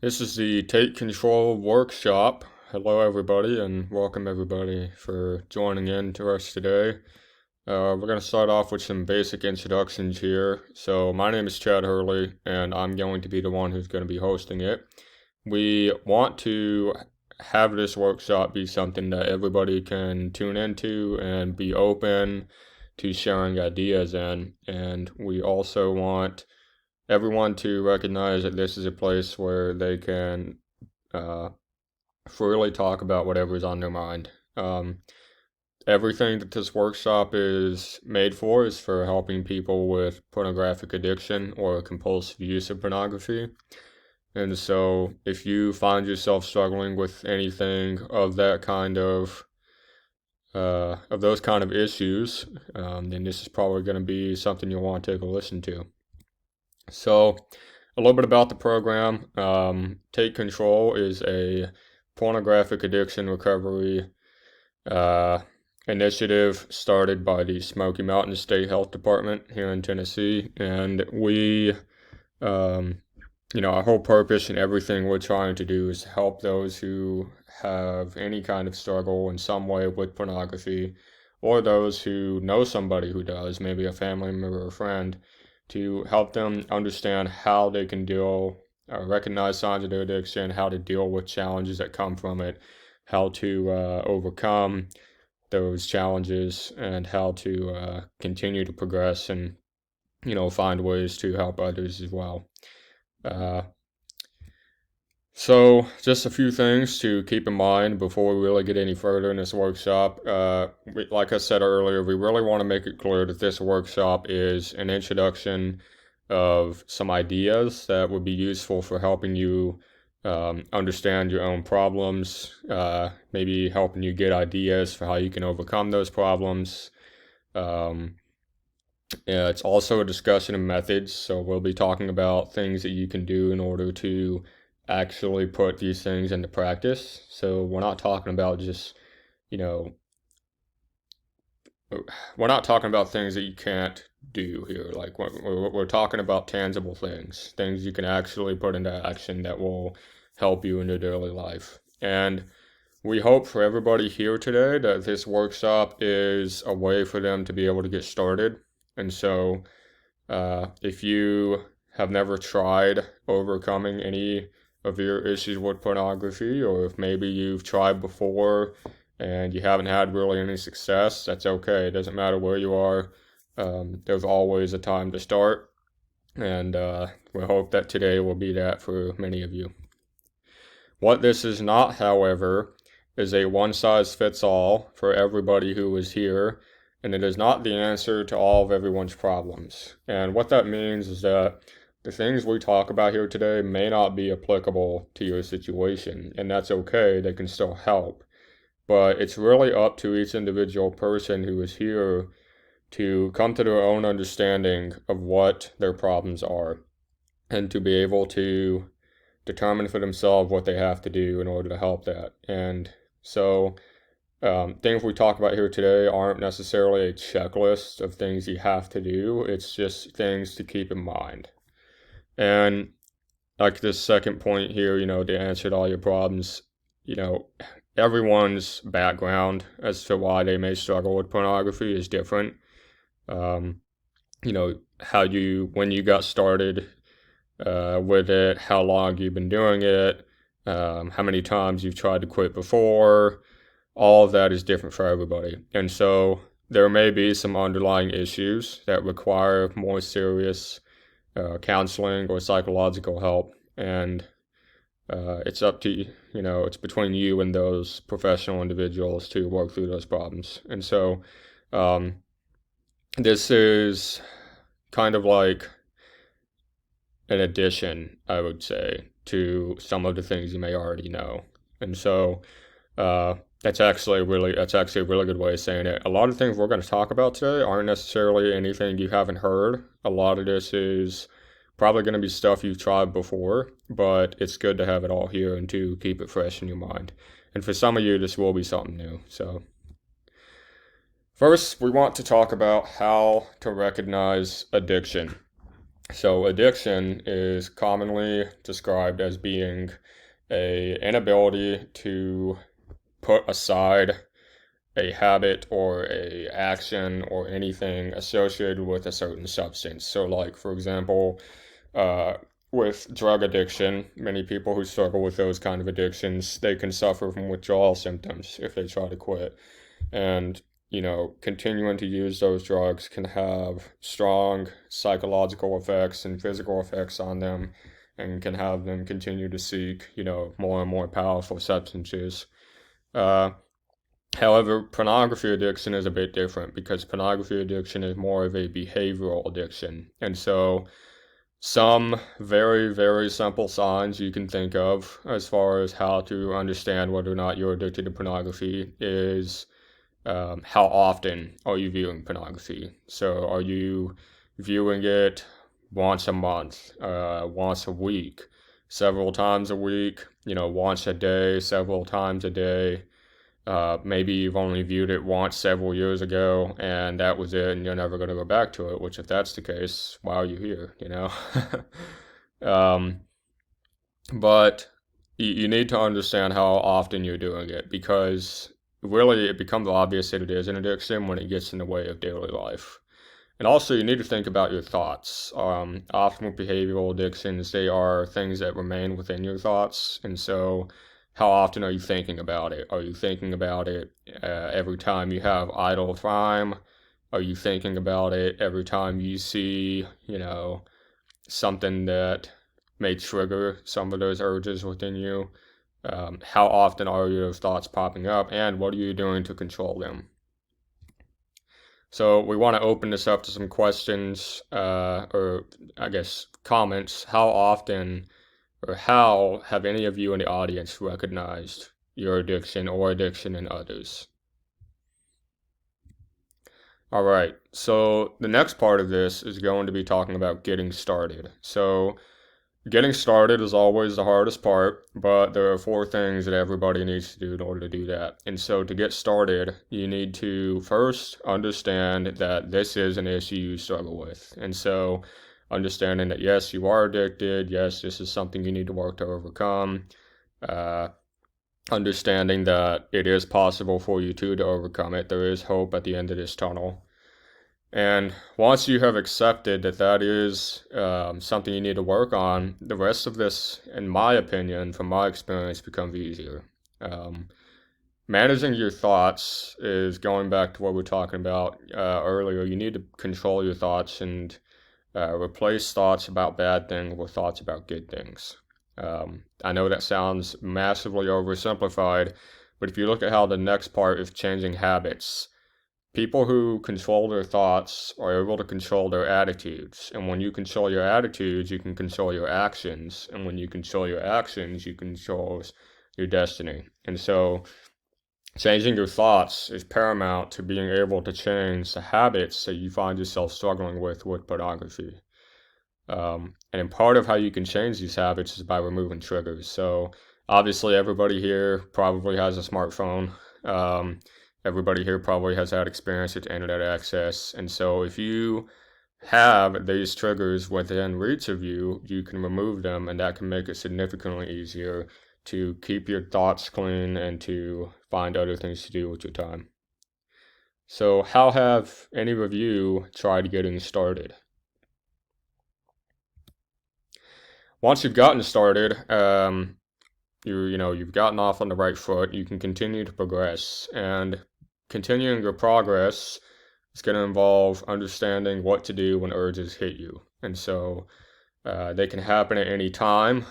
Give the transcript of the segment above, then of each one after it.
This is the Take Control workshop. Hello, everybody, and welcome everybody for joining in to us today. We're going to start off with some basic introductions here. So, my name is Chad Hurley, and I'm going to be the one who's going to be hosting it. We want to have this workshop be something that everybody can tune into and be open to sharing ideas in. And we also want everyone to recognize that this is a place where they can freely talk about whatever's on their mind. Everything that this workshop is made for is for helping people with pornographic addiction or compulsive use of pornography. And so if you find yourself struggling with anything of that kind of those kind of issues, then this is probably going to be something you'll want to take a listen to. So, a little bit about the program. Take Control is a pornographic addiction recovery initiative started by the Smoky Mountain State Health Department here in Tennessee. And we, our whole purpose and everything we're trying to do is help those who have any kind of struggle in some way with pornography, or those who know somebody who does, maybe a family member or a friend, to help them understand how they can recognize signs of their addiction, how to deal with challenges that come from it, how to overcome those challenges, and how to continue to progress and, find ways to help others as well. So just a few things to keep in mind before we really get any further in this workshop. Like I said earlier, we really want to make it clear that this workshop is an introduction of some ideas that would be useful for helping you understand your own problems, maybe helping you get ideas for how you can overcome those problems. It's also a discussion of methods, so we'll be talking about things that you can do in order to actually put these things into practice. So we're not talking about just, we're not talking about things that you can't do here. Like we're talking about tangible things you can actually put into action that will help you in your daily life. And we hope for everybody here today that this workshop is a way for them to be able to get started. And so if you have never tried overcoming any of your issues with pornography, or if maybe you've tried before and you haven't had really any success, that's okay. It doesn't matter where you are. There's always a time to start, and we hope that today will be that for many of you. What this is not, however, is a one-size-fits-all for everybody who is here, and it is not the answer to all of everyone's problems. And what that means is that the things we talk about here today may not be applicable to your situation, and that's okay. They can still help. But it's really up to each individual person who is here to come to their own understanding of what their problems are, and to be able to determine for themselves what they have to do in order to help that. And so things we talk about here today aren't necessarily a checklist of things you have to do. It's just things to keep in mind. And like this second point here, to answer to all your problems, everyone's background as to why they may struggle with pornography is different. When you got started with it, how long you've been doing it, how many times you've tried to quit before, all of that is different for everybody. And so there may be some underlying issues that require more serious counseling or psychological help, and it's up to it's between you and those professional individuals to work through those problems. And so this is kind of like an addition, I would say, to some of the things you may already know. And so that's actually a really good way of saying it. A lot of things we're going to talk about today aren't necessarily anything you haven't heard. A lot of this is probably going to be stuff you've tried before, but it's good to have it all here and to keep it fresh in your mind. And for some of you, this will be something new. So first, we want to talk about how to recognize addiction. So addiction is commonly described as being a inability to put aside a habit or a action or anything associated with a certain substance. So like for example, uh, with drug addiction, many people who struggle with those kind of addictions, they can suffer from withdrawal symptoms if they try to quit. And, continuing to use those drugs can have strong psychological effects and physical effects on them and can have them continue to seek, more and more powerful substances. Uh, However, pornography addiction is a bit different because pornography addiction is more of a behavioral addiction. And so some very, very simple signs you can think of as far as how to understand whether or not you're addicted to pornography is how often are you viewing pornography? So are you viewing it once a month, once a week, several times a week, once a day, several times a day? Maybe you've only viewed it once several years ago and that was it and you're never going to go back to it, which if that's the case, why are you here? um, but you need to understand how often you're doing it because really it becomes obvious that it is an addiction when it gets in the way of daily life. And also, you need to think about your thoughts. Often with behavioral addictions, they are things that remain within your thoughts. And so, how often are you thinking about it? Are you thinking about it every time you have idle time? Are you thinking about it every time you see, something that may trigger some of those urges within you? How often are your thoughts popping up? And what are you doing to control them? So we want to open this up to some questions, or I guess comments. How often or how have any of you in the audience recognized your addiction or addiction in others? All right, so the next part of this is going to be talking about getting started. So getting started is always the hardest part, but there are four things that everybody needs to do in order to do that. And so to get started, you need to first understand that this is an issue you struggle with. And so understanding that yes, you are addicted, yes, this is something you need to work to overcome. Uh, Understanding that it is possible for you to overcome it. There is hope at the end of this tunnel. And once you have accepted that that is something you need to work on, the rest of this, in my opinion, from my experience, becomes easier. Um, Managing your thoughts is going back to what we were talking about earlier. You need to control your thoughts and replace thoughts about bad things with thoughts about good things. I know that sounds massively oversimplified, but if you look at how the next part is changing habits, people who control their thoughts are able to control their attitudes. And when you control your attitudes, you can control your actions. And when you control your actions, you control your destiny. And so changing your thoughts is paramount to being able to change the habits that you find yourself struggling with pornography. And part of how you can change these habits is by removing triggers. So obviously everybody here probably has a smartphone. Um, Everybody here probably has had experience with internet access. And so if you have these triggers within reach of you, you can remove them, and that can make it significantly easier to keep your thoughts clean and to find other things to do with your time. So how have any of you tried getting started? Once you've gotten started, you've gotten off on the right foot, you can continue to progress. And continuing your progress is going to involve understanding what to do when urges hit you. And so they can happen at any time.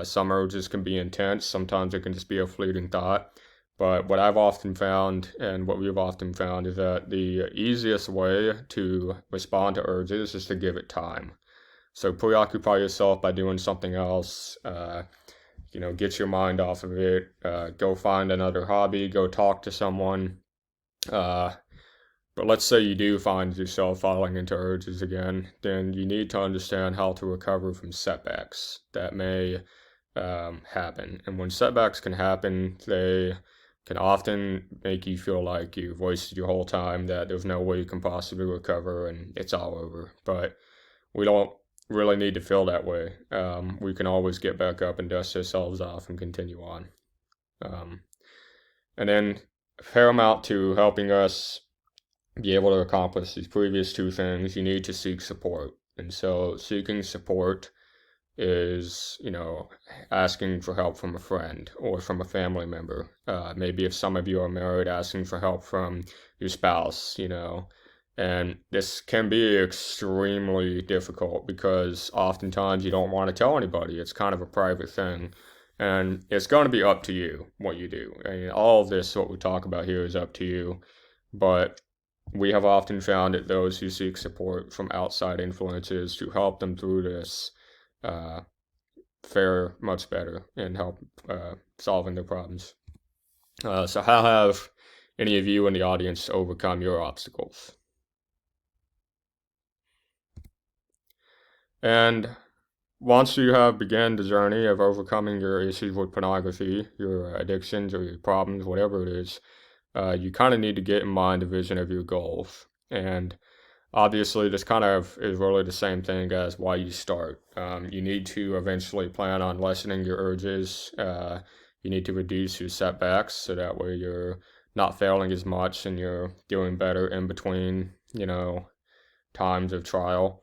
Some urges can be intense, sometimes it can just be a fleeting thought. But what I've often found and what we've often found is that the easiest way to respond to urges is to give it time. So preoccupy yourself by doing something else. Get your mind off of it. Go find another hobby. Go talk to someone. But let's say you do find yourself falling into urges again, then you need to understand how to recover from setbacks that may happen. And when setbacks can happen, they can often make you feel like you've wasted your whole time, that there's no way you can possibly recover and it's all over. But we don't really need to feel that way. We can always get back up and dust ourselves off and continue on. Um, and then paramount to helping us be able to accomplish these previous two things, you need to seek support. And so seeking support is, asking for help from a friend or from a family member. Maybe if some of you are married, asking for help from your spouse, And this can be extremely difficult because oftentimes you don't want to tell anybody. It's kind of a private thing. And it's going to be up to you what you do. I mean, all of this, what we talk about here, is up to you. But we have often found that those who seek support from outside influences to help them through this uh, fare much better and help solving their problems. So how have any of you in the audience overcome your obstacles? And once you have begun the journey of overcoming your issues with pornography, your addictions or your problems, whatever it is, you kind of need to get in mind the vision of your goals. And obviously, this kind of is really the same thing as why you start. You need to eventually plan on lessening your urges. You need to reduce your setbacks so that way you're not failing as much and you're doing better in between, times of trial.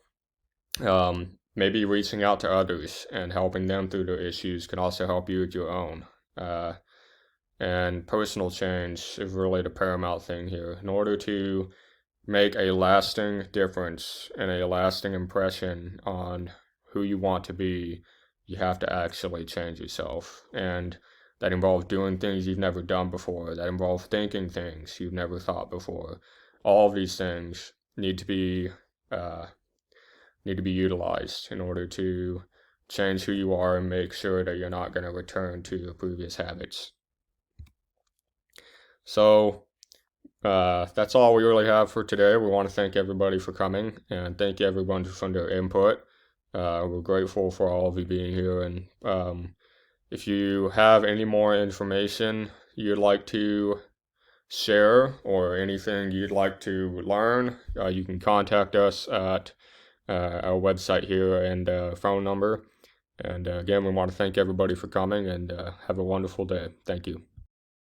Maybe reaching out to others and helping them through their issues can also help you with your own. And personal change is really the paramount thing here. In order to make a lasting difference and a lasting impression on who you want to be, you have to actually change yourself. And that involves doing things you've never done before. That involves thinking things you've never thought before. All of these things need to be utilized in order to change who you are and make sure that you're not going to return to your previous habits. So that's all we really have for today. We want to thank everybody for coming and thank everyone for their input. We're grateful for all of you being here. And if you have any more information you'd like to share or anything you'd like to learn, you can contact us at our website here and phone number. And again, we want to thank everybody for coming and have a wonderful day. Thank you.